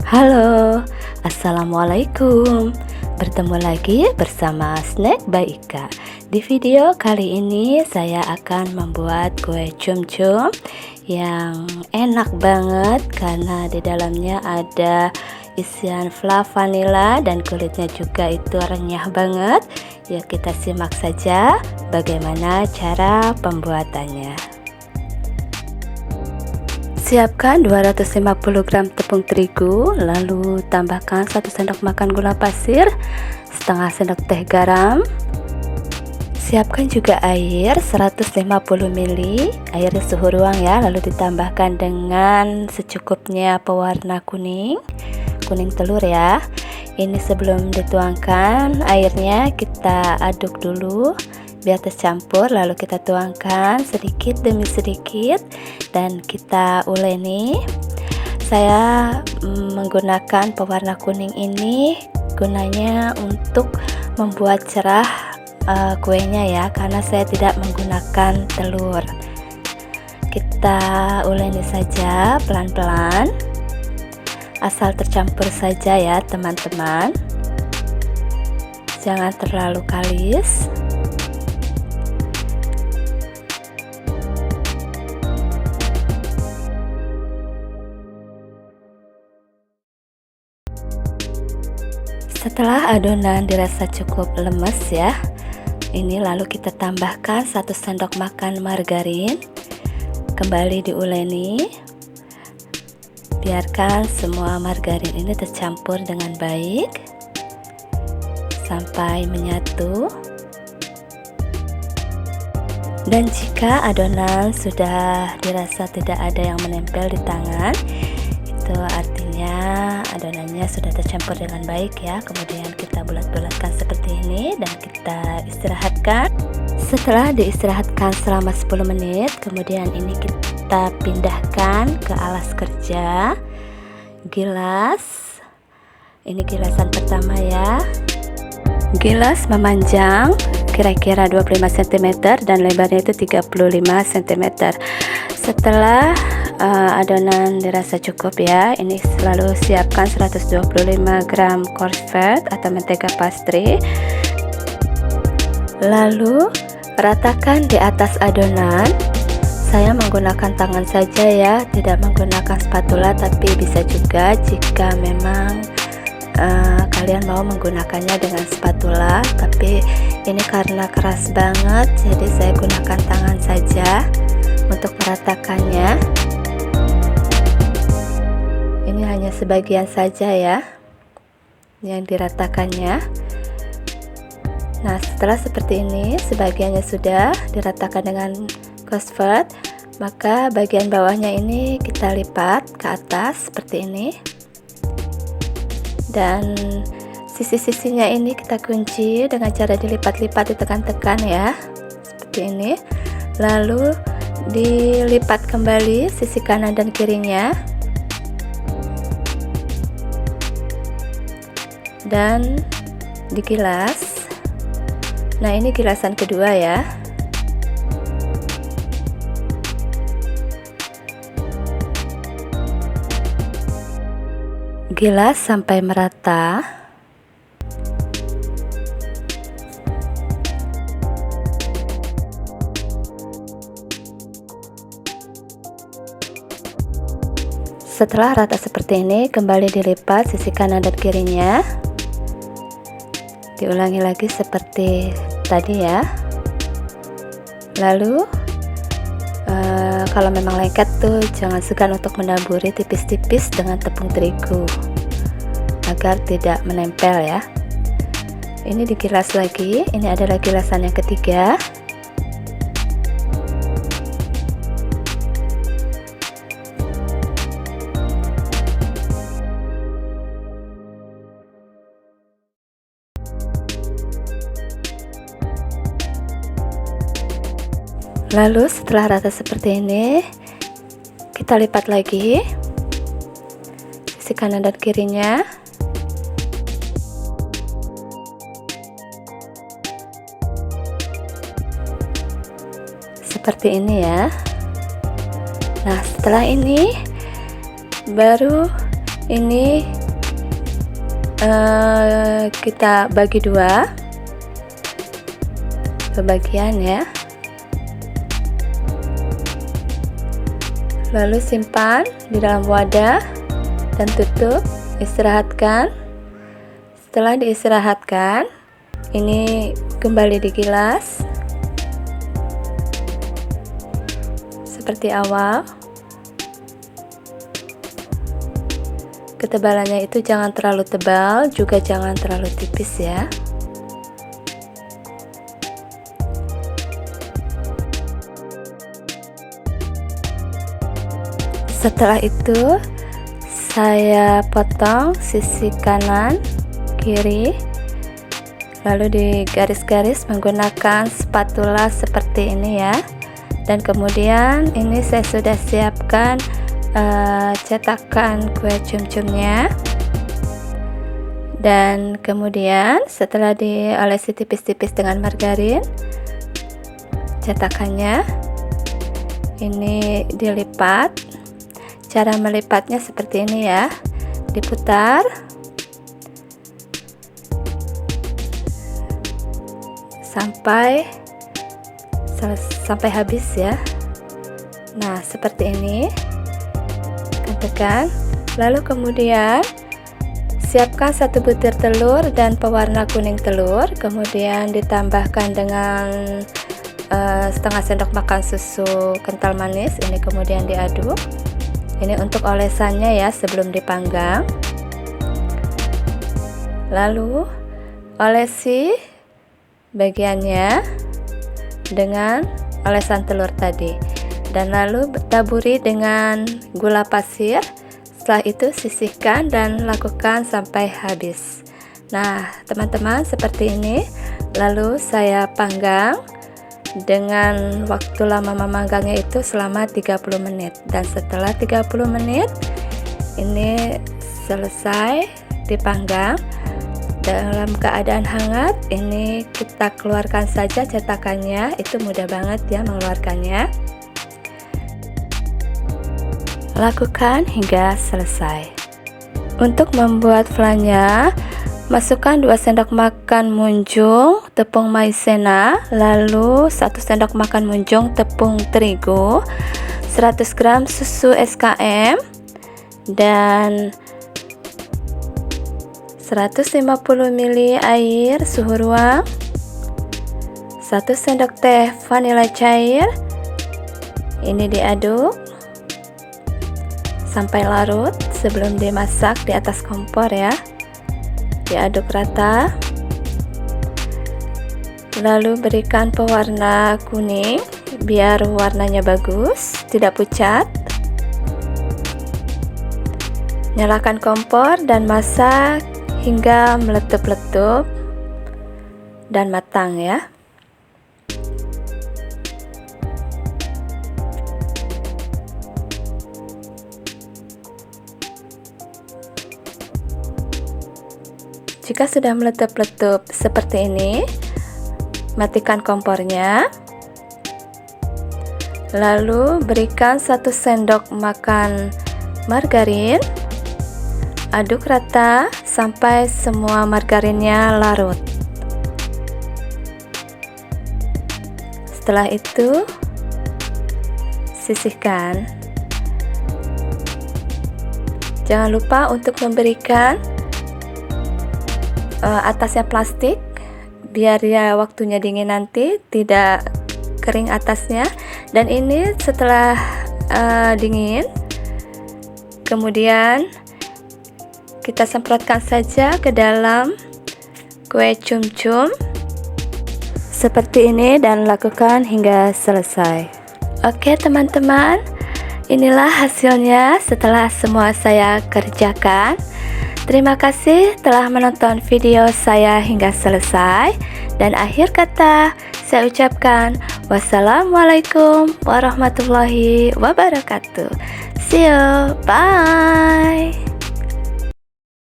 Halo, Assalamualaikum. Bertemu lagi bersama Snack by Ika. Di video kali ini saya akan membuat kue cum-cum yang enak banget karena di dalamnya ada isian fla vanilla dan kulitnya juga itu renyah banget. Ya, kita simak saja bagaimana cara pembuatannya. Siapkan 250 gram tepung terigu, lalu tambahkan 1 sendok makan gula pasir, setengah sendok teh garam. Siapkan juga air 150 ml, air suhu ruang ya, lalu ditambahkan dengan secukupnya pewarna kuning telur ya. Ini sebelum dituangkan airnya kita aduk dulu biar tercampur, lalu kita tuangkan sedikit demi sedikit dan kita uleni. Saya menggunakan pewarna kuning ini gunanya untuk membuat cerah kuenya ya, karena saya tidak menggunakan telur. Kita uleni saja pelan-pelan, asal tercampur saja ya teman-teman, jangan terlalu kalis. Setelah adonan dirasa cukup lemes ya, ini lalu kita tambahkan 1 sendok makan margarin, kembali diuleni. Biarkan semua margarin ini tercampur dengan baik sampai menyatu. Dan jika adonan sudah dirasa tidak ada yang menempel di tangan, itu artinya adonannya sudah tercampur dengan baik ya. Kemudian kita bulat-bulatkan seperti ini dan kita istirahatkan. Setelah diistirahatkan selama 10 menit, kemudian ini kita pindahkan ke alas kerja, gilas. Ini gilasan pertama ya. Gilas memanjang kira-kira 25 cm dan lebarnya itu 35 cm. Setelah adonan dirasa cukup ya, ini selalu siapkan 125 gram coarse fat atau mentega pastry, lalu ratakan di atas adonan. Saya menggunakan tangan saja ya, tidak menggunakan spatula, tapi bisa juga jika memang kalian mau menggunakannya dengan spatula, tapi ini karena keras banget jadi saya gunakan tangan saja untuk meratakannya. Ini hanya sebagian saja ya yang diratakannya. Nah, setelah seperti ini sebagiannya sudah diratakan dengan cosford, maka bagian bawahnya ini kita lipat ke atas seperti ini, dan sisi-sisinya ini kita kunci dengan cara dilipat-lipat, ditekan-tekan ya seperti ini, lalu dilipat kembali sisi kanan dan kirinya dan digilas. Nah, ini gilasan kedua ya. Gilas sampai merata. Setelah rata seperti ini, kembali dilipat sisi kanan dan kirinya. Diulangi lagi seperti tadi ya. Lalu kalau memang lengket tuh jangan segan untuk menaburi tipis-tipis dengan tepung terigu agar tidak menempel ya. Ini digilas lagi. Ini adalah gilasan yang ketiga. Lalu setelah rata seperti ini, kita lipat lagi sisi kanan dan kirinya. Seperti ini ya. Nah, setelah ini baru ini kita bagi dua bagian ya, lalu simpan di dalam wadah dan tutup, istirahatkan. Setelah diistirahatkan, ini kembali digilas seperti awal. Ketebalannya itu jangan terlalu tebal, juga jangan terlalu tipis ya. Setelah itu saya potong sisi kanan kiri, lalu digaris-garis menggunakan spatula seperti ini ya. Dan kemudian ini saya sudah siapkan cetakan kue cum-cumnya. Dan kemudian setelah diolesi tipis-tipis dengan margarin, cetakannya ini dilipat. Cara melipatnya seperti ini ya, diputar sampai habis ya. Nah, seperti ini, tekan, lalu kemudian siapkan 1 butir telur dan pewarna kuning telur, kemudian ditambahkan dengan setengah sendok makan susu kental manis. Ini kemudian diaduk. Ini untuk olesannya ya, sebelum dipanggang. Lalu olesi bagiannya dengan olesan telur tadi, dan lalu taburi dengan gula pasir. Setelah itu sisihkan dan lakukan sampai habis. Nah teman-teman, seperti ini. Lalu saya panggang dengan waktu lama memanggangnya itu selama 30 menit. Dan setelah 30 menit ini selesai dipanggang dalam keadaan hangat. Ini kita keluarkan saja cetakannya, itu mudah banget ya mengeluarkannya. Lakukan hingga selesai. Untuk membuat flannya, masukkan 2 sendok makan munjung tepung maizena, lalu 1 sendok makan munjung tepung terigu, 100 gram susu SKM, dan 150 ml air suhu ruang, 1 sendok teh vanila cair. Ini diaduk sampai larut sebelum dimasak di atas kompor ya. Diaduk rata, lalu berikan pewarna kuning biar warnanya bagus, tidak pucat. Nyalakan kompor dan masak hingga meletup-letup dan matang ya. Jika sudah meletup-letup seperti ini, matikan kompornya. Lalu berikan 1 sendok makan margarin. Aduk rata sampai semua margarinnya larut. Setelah itu sisihkan. Jangan lupa untuk memberikan atasnya plastik biar ya waktunya dingin nanti tidak kering atasnya. Dan ini setelah dingin, kemudian kita semprotkan saja ke dalam kue cum-cum seperti ini dan lakukan hingga selesai. Oke teman-teman, inilah hasilnya setelah semua saya kerjakan. Terima kasih telah menonton video saya hingga selesai. Dan akhir kata saya ucapkan wassalamualaikum warahmatullahi wabarakatuh. See you, bye.